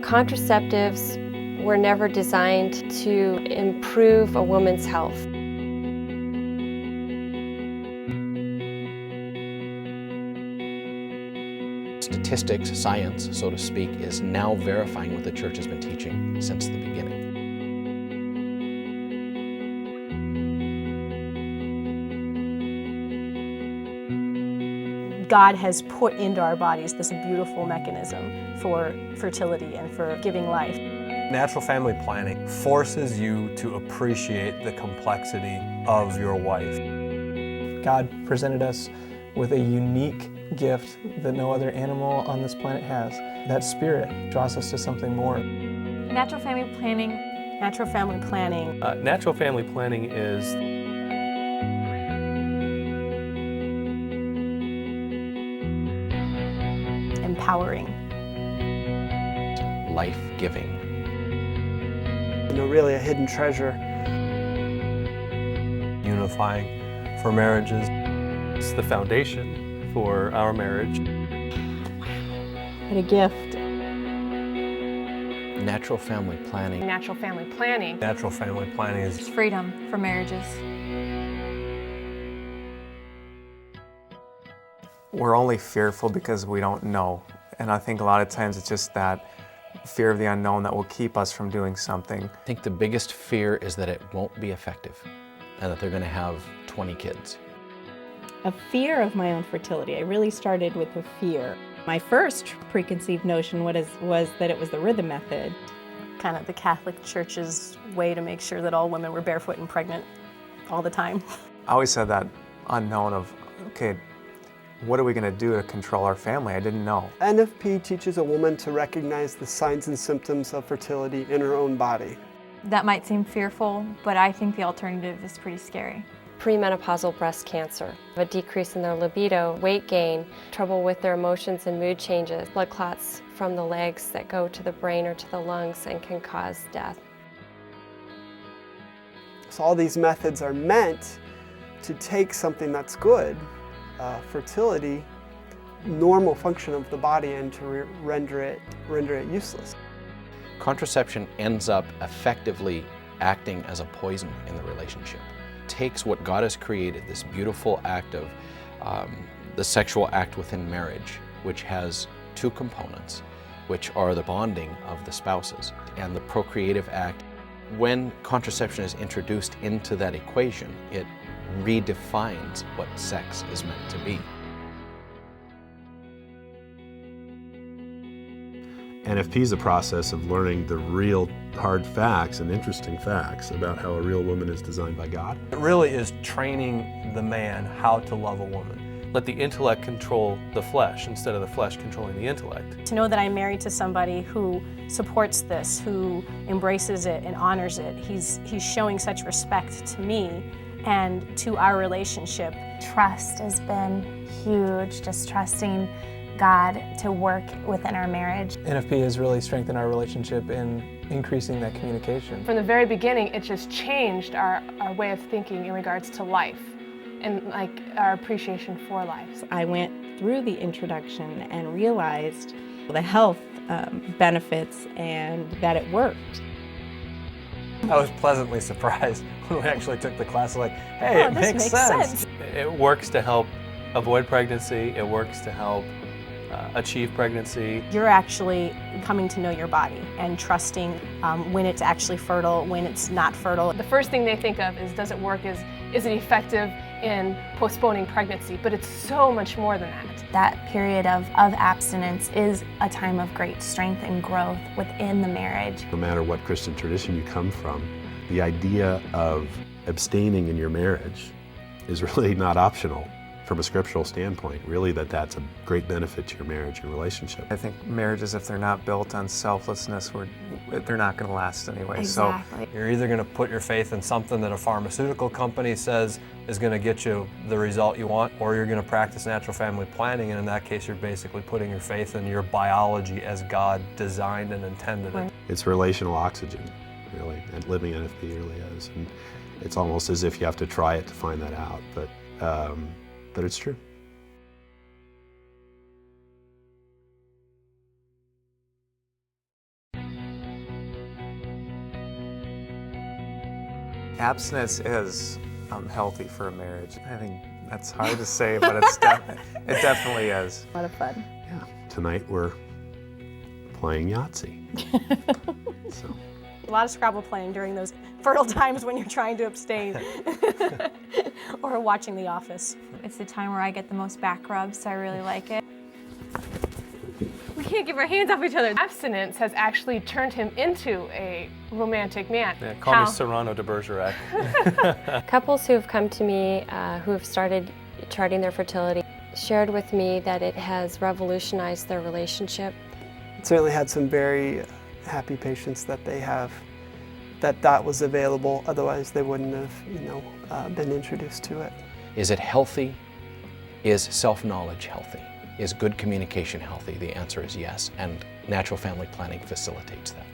Contraceptives were never designed to improve a woman's health. Statistics, science, so to speak, is now verifying what the Church has been teaching since the beginning. God has put into our bodies this beautiful mechanism for fertility and for giving life. Natural family planning forces you to appreciate the complexity of your wife. God presented us with a unique gift that no other animal on this planet has. That spirit draws us to something more. Natural family planning. Natural family planning. Natural family planning is empowering. Life-giving. Really a hidden treasure. Unifying for marriages. it's the foundation for our marriage. And a gift. Natural family planning. Natural family planning. Natural family planning is It's freedom for marriages. We're only fearful because we don't know. And I think a lot of times it's just that fear of the unknown that will keep us from doing something. I think the biggest fear is that it won't be effective and that they're going to have 20 kids. A fear of my own fertility. I really started with a fear. My first preconceived notion was that it was the rhythm method. Kind of the Catholic Church's way to make sure that all women were barefoot and pregnant all the time. I always had that unknown of, okay, what are we going to do to control our family? I didn't know. NFP teaches a woman to recognize the signs and symptoms of fertility in her own body. That might seem fearful, but I think the alternative is pretty scary. Premenopausal breast cancer, a decrease in their libido, weight gain, trouble with their emotions and mood changes, blood clots from the legs that go to the brain or to the lungs and can cause death. So all these methods are meant to take something that's good, fertility, normal function of the body, and to render it useless. Contraception ends up effectively acting as a poison in the relationship. Takes what God has created, this beautiful act of the sexual act within marriage, which has two components, which are the bonding of the spouses and the procreative act. When contraception is introduced into that equation, it redefines what sex is meant to be. NFP is a process of learning the real hard facts and interesting facts about how a real woman is designed by God. It really is training the man how to love a woman. Let the intellect control the flesh instead of the flesh controlling the intellect. To know that I'm married to somebody who supports this, who embraces it and honors it, he's showing such respect to me and to our relationship. Trust has been huge, just trusting God to work within our marriage. NFP has really strengthened our relationship in increasing that communication. From the very beginning, it just changed our way of thinking in regards to life and like our appreciation for life. I went through the introduction and realized the health benefits and that it worked. I was pleasantly surprised when we actually took the class, like, hey, it makes sense. It works to help avoid pregnancy. It works to help achieve pregnancy. You're actually coming to know your body and trusting when it's actually fertile, when it's not fertile. The first thing they think of is, does it work? Is it effective in postponing pregnancy? But it's so much more than that. That period of abstinence is a time of great strength and growth within the marriage. No matter what Christian tradition you come from, the idea of abstaining in your marriage is really not optional from a scriptural standpoint. Really, that's a great benefit to your marriage and relationship. I think marriages, if they're not built on selflessness, they're not going to last anyway. Exactly. So you're either going to put your faith in something that a pharmaceutical company says is going to get you the result you want, or you're going to practice natural family planning, and in that case, you're basically putting your faith in your biology as God designed and intended it. It's relational oxygen, really, and living NFP really is. And it's almost as if you have to try it to find that out, but it's true. Abstinence is healthy for a marriage. I think that's hard to say, but it definitely is. A lot of fun. Yeah. Tonight we're playing Yahtzee. So. A lot of Scrabble playing during those fertile times when you're trying to abstain. Or watching The Office. It's the time where I get the most back rubs, so I really like it. We can't keep our hands off each other. Abstinence has actually turned him into a romantic man. Yeah, call me Serrano de Bergerac. Couples who have come to me who have started charting their fertility shared with me that it has revolutionized their relationship. Certainly had some very happy patients that they have that was available, otherwise they wouldn't have been introduced to it. Is it healthy? Is self-knowledge healthy? Is good communication healthy? The answer is yes, and natural family planning facilitates that.